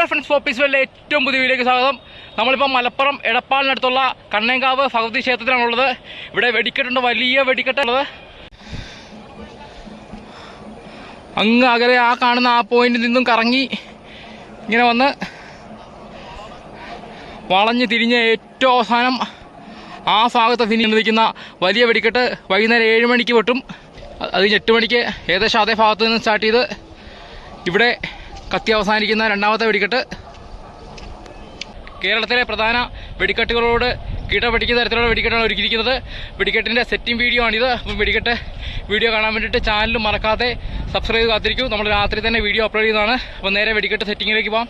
Hello friends, Popees വേൾഡിലെ ഏറ്റവും പുതിയ വീഡിയോയ്ക്ക് സ്വാഗതം. നമ്മളിപ്പോൾ മലപ്പുറം എടപ്പാളിനടുത്തുള്ള കണ്ണേങ്കാവ് ഭഗവതി ക്ഷേത്രത്തിലാണുള്ളത്. ഇവിടെ വെടിക്കെട്ടുണ്ട്, വലിയ വെടിക്കെട്ടുള്ളത്. അങ്ങ് അകലെ ആ കാണുന്ന ആ പോയിന്റിൽ നിന്നും കറങ്ങി ഇങ്ങനെ വന്ന് വളഞ്ഞ് തിരിഞ്ഞ് ഏറ്റവും അവസാനം ആ ഭാഗത്ത് നിൽക്കുന്ന വലിയ വെടിക്കെട്ട് വൈകുന്നേരം 7 മണിക്ക് വെട്ടും. അത് 8 മണിക്ക് ഏകദേശം അതേ ഭാഗത്ത് നിന്ന് സ്റ്റാർട്ട് ചെയ്ത് ഇവിടെ കത്തി അവസാനിക്കുന്ന രണ്ടാമത്തെ വെടിക്കെട്ട്. കേരളത്തിലെ പ്രധാന വെടിക്കെട്ടുകളോട് കിടപിടിക്കുന്ന തരത്തിലുള്ള വെടിക്കെട്ടാണ് ഒരുക്കിയിരിക്കുന്നത്. വെടിക്കെട്ടിൻ്റെ സെറ്റിംഗ് വീഡിയോ ആണിത്. അപ്പം വെടിക്കെട്ട് വീഡിയോ കാണാൻ വേണ്ടിയിട്ട് ചാനൽ മറക്കാതെ സബ്സ്ക്രൈബ് ചെയ്ത് കാത്തിരിക്കും. നമ്മൾ രാത്രി തന്നെ വീഡിയോ അപ്ലോഡ് ചെയ്യുന്നതാണ്. അപ്പോൾ നേരെ വെടിക്കെട്ട് സെറ്റിങ്ങിലേക്ക് പോകാം.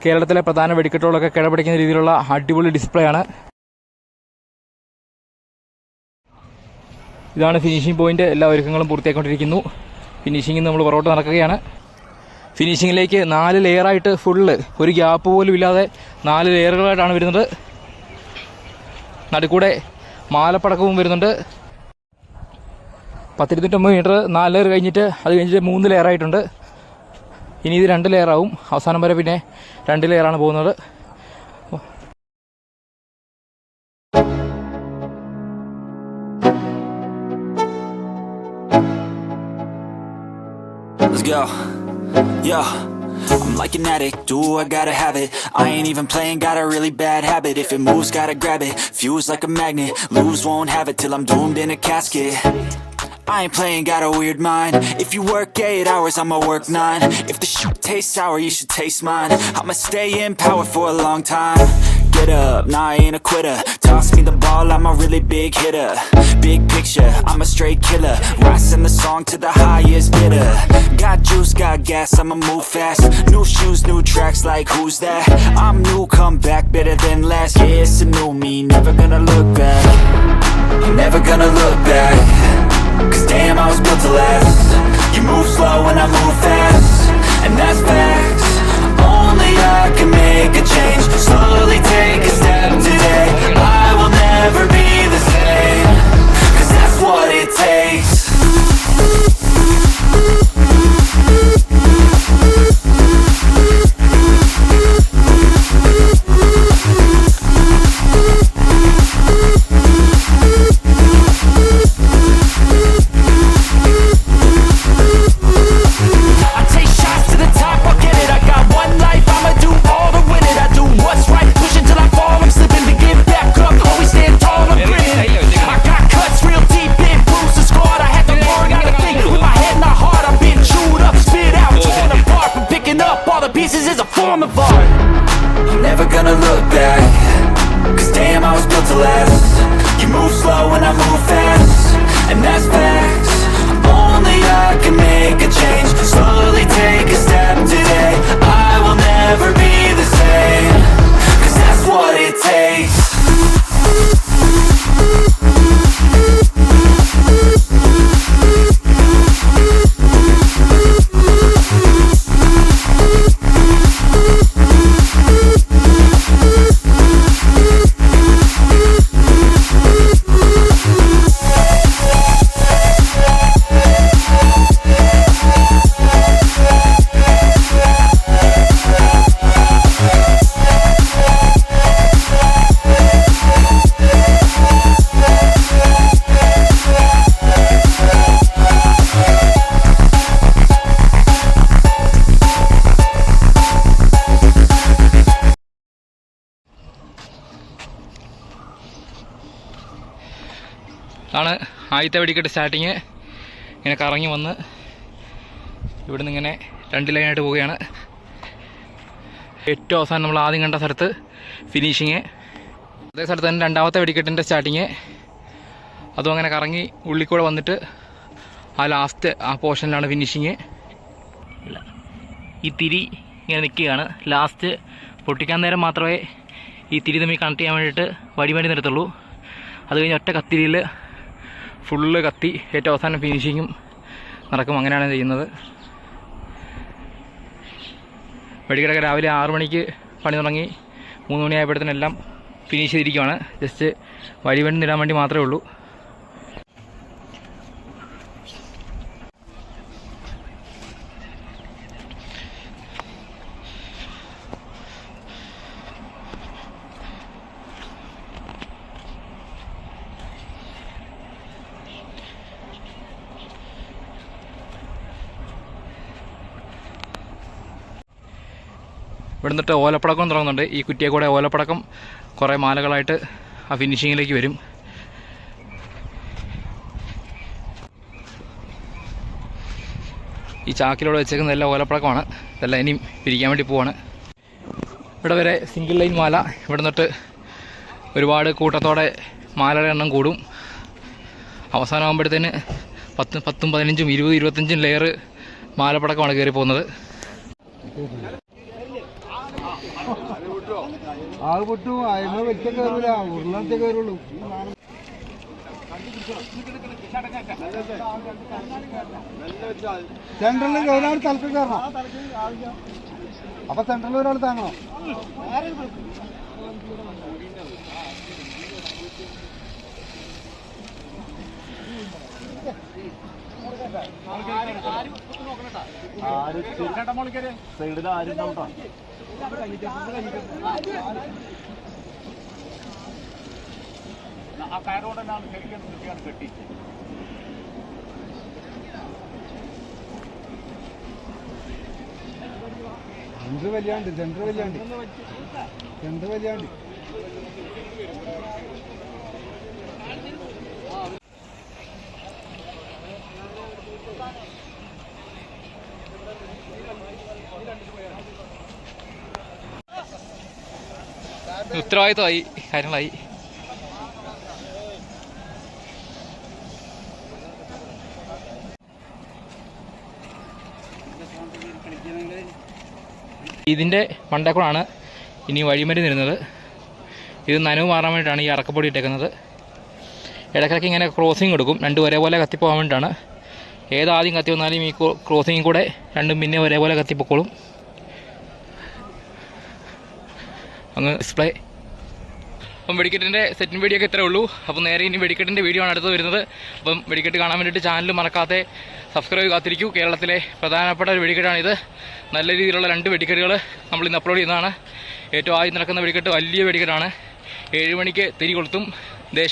കേരളത്തിലെ പ്രധാന വെടിക്കെട്ടുകളൊക്കെ കിടപിടിക്കുന്ന രീതിയിലുള്ള അടിപൊളി ഡിസ്പ്ലേ ആണ്. ഇതാണ് ഫിനിഷിംഗ് പോയിന്റ്. എല്ലാ ഒരുക്കങ്ങളും പൂർത്തിയാക്കിക്കൊണ്ടിരിക്കുന്നു. ഫിനിഷിംഗ് നമ്മൾ പുറകോട്ട് നടക്കുകയാണ്. ഫിനിഷിങ്ങിലേക്ക് 4 ലെയറായിട്ട് ഫുള്ള് ഒരു ഗ്യാപ്പ് പോലും ഇല്ലാതെ 4 ലെയറുകളായിട്ടാണ് വരുന്നത്. നടുക്കൂടെ മാലപ്പടക്കവും വരുന്നുണ്ട്. 10-29 മീറ്റർ 4 ലെയർ കഴിഞ്ഞിട്ട് അത് കഴിഞ്ഞിട്ട് 3 ലെയറായിട്ടുണ്ട്. ഇനി ഇത് 2 ലെയറാവും. അവസാനം വരെ പിന്നെ 2 ലെയറാണ് പോകുന്നത്. Let's go. Yo, I'm like an addict, do I gotta have it. I ain't even playing, got a really bad habit. If it moves, gotta grab it, fuse like a magnet. Lose, won't have it till I'm doomed in a casket. I ain't playing, got a weird mind. If you work 8 hours, I'ma work 9. If the shoot tastes sour, you should taste mine. I'ma stay in power for a long time. Get up, nah, I ain't a quitter. Toss me the ball, I'm a really big hitter. Big picture, I'm a straight killer. Rising the song to the highest bidder. Got juice, got gas, I'ma move fast. New shoes, new tracks, like who's that? I'm new, come back, better than last. Yeah, it's a new me, never gonna look back. Never gonna look back. Cause damn, I was built to last. You move slow and I move fast, and that's facts. Only I can make a change. Slowly take a step today. I will never be the same. Cause that's what it takes. Pieces is a form of art. I'm never gonna look back. Cause damn, I was built to last. You move slow and I move fast, and that's facts. Only I can make a change. Slowly take a step today. I will never be the same. Cause that's what it takes. ആണ് ആദ്യത്തെ വെടിക്കെട്ട് starting. ഇങ്ങനെ കറങ്ങി വന്ന് ഇവിടുന്ന് ഇങ്ങനെ 2 ലൈനായിട്ട് പോവുകയാണ്. ഏറ്റവും അവസാനം നമ്മൾ ആദ്യം കണ്ട സ്ഥലത്ത് ഫിനിഷിങ്. അതേ സ്ഥലത്ത് തന്നെ രണ്ടാമത്തെ വെടിക്കെട്ടിൻ്റെ സ്റ്റാർട്ടിങ്. അതും അങ്ങനെ കറങ്ങി ഉള്ളിക്കൂടെ വന്നിട്ട് ആ ലാസ്റ്റ് ആ പോർഷനിലാണ് ഫിനിഷിങ്. ഈ തിരി ഇങ്ങനെ നിൽക്കുകയാണ്. ലാസ്റ്റ് പൊട്ടിക്കാൻ നേരം മാത്രമേ ഈ തിരി തമ്മിൽ കണക്ട് ചെയ്യാൻ വേണ്ടിയിട്ട് വടി നിർത്തുള്ളൂ. അത് കഴിഞ്ഞ് ഒറ്റ കത്തിരിയിൽ ഫുള്ള് കത്തി ഏറ്റവും അവസാനം ഫിനിഷിങ്ങും നടക്കും. അങ്ങനെയാണ് ചെയ്യുന്നത്. വെടിക്കെട്ടൊക്കെ രാവിലെ 6 മണിക്ക് പണി തുടങ്ങി 3 മണിയായപ്പോഴത്തേനെല്ലാം ഫിനിഷ് ചെയ്തിരിക്കുകയാണ്. ജസ്റ്റ് വഴിവെണ്ണിടാൻ വേണ്ടി മാത്രമേ ഉള്ളൂ. ഇവിടെ നിന്നിട്ട് ഓലപ്പടക്കം തുടങ്ങുന്നുണ്ട്. ഈ കുറ്റിയെ കൂടെ ഓലപ്പടക്കം കുറേ മാലകളായിട്ട് ആ ഫിനിഷിങ്ങിലേക്ക് വരും. ഈ ചാക്കിലൂടെ വെച്ചേക്കുന്ന എല്ലാം ഓലപ്പടക്കമാണ്. ഇതെല്ലാം ഇനിയും പിരിക്കാൻ വേണ്ടി പോവാണ്. ഇവിടെ വരെ സിംഗിൾ ലൈൻ മാല. ഇവിടെ നിന്നിട്ട് ഒരുപാട് കൂട്ടത്തോടെ മാലയുടെ എണ്ണം കൂടും. അവസാനമാകുമ്പോഴത്തേന് 10, 15, 20, 25 ലെയർ മാലപ്പടക്കമാണ് കയറി പോകുന്നത്. ആകെ പൊട്ടും അതിന് വെച്ച കയറൂല, ഉരുളത്തെ കയറുള്ളൂ. സെൻട്രലിൽ ഒരാൾ തലക്ക് കയറണം. അപ്പൊ സെൻട്രലിൽ ഒരാൾ താങ്ങണം. സൈഡിൽ ആരും നോക്കാം. ആ കയറോടെല്ലാം ശരിക്കും കെട്ടി. സെൻട്രൽ വലിയാണ്ട്. ഉത്തരവാദിത്തമായി കാര്യങ്ങളായി. ഇതിൻ്റെ മണ്ടക്കൂടാണ് ഇനി വഴിമരുന്ന് വരുന്നത്. ഇത് നനവ് മാറാൻ വേണ്ടിയിട്ടാണ് ഈ അറക്കപ്പൊടി ഇട്ടേക്കുന്നത്. ഇടയ്ക്കിടയ്ക്ക് ഇങ്ങനെ ക്രോസിങ് കൊടുക്കും. രണ്ടും ഒരേപോലെ കത്തിപ്പോകാൻ വേണ്ടിയിട്ടാണ്. ഏതാദ്യം കത്തി വന്നാലും ഈ ക്രോസിങ് കൂടെ രണ്ടും പിന്നെ ഒരേപോലെ കത്തിപ്പോക്കോളും. അങ്ങ് ഡിസ്പ്ലേ. അപ്പം വെടിക്കെട്ടിൻ്റെ സെറ്റിംഗ് വീഡിയോ ഒക്കെ ഇത്രേ ഉള്ളൂ. അപ്പം നേരെ ഇനി വെടിക്കെട്ടിൻ്റെ വീഡിയോ ആണ് അടുത്ത് വരുന്നത്. അപ്പം വെടിക്കെട്ട് കാണാൻ വേണ്ടിയിട്ട് ചാനൽ മറക്കാതെ സബ്സ്ക്രൈബ് കാത്തിരിക്കൂ. കേരളത്തിലെ പ്രധാനപ്പെട്ട ഒരു വെടിക്കെട്ടാണിത്. നല്ല രീതിയിലുള്ള 2 വെടിക്കെട്ടുകൾ നമ്മളിന്ന് അപ്ലോഡ് ചെയ്യുന്നതാണ്. ഏറ്റവും ആദ്യം നടക്കുന്ന വെടിക്കെട്ട് വലിയ വെടിക്കെട്ടാണ്. 7 മണിക്ക് തിരി കൊളുത്തും.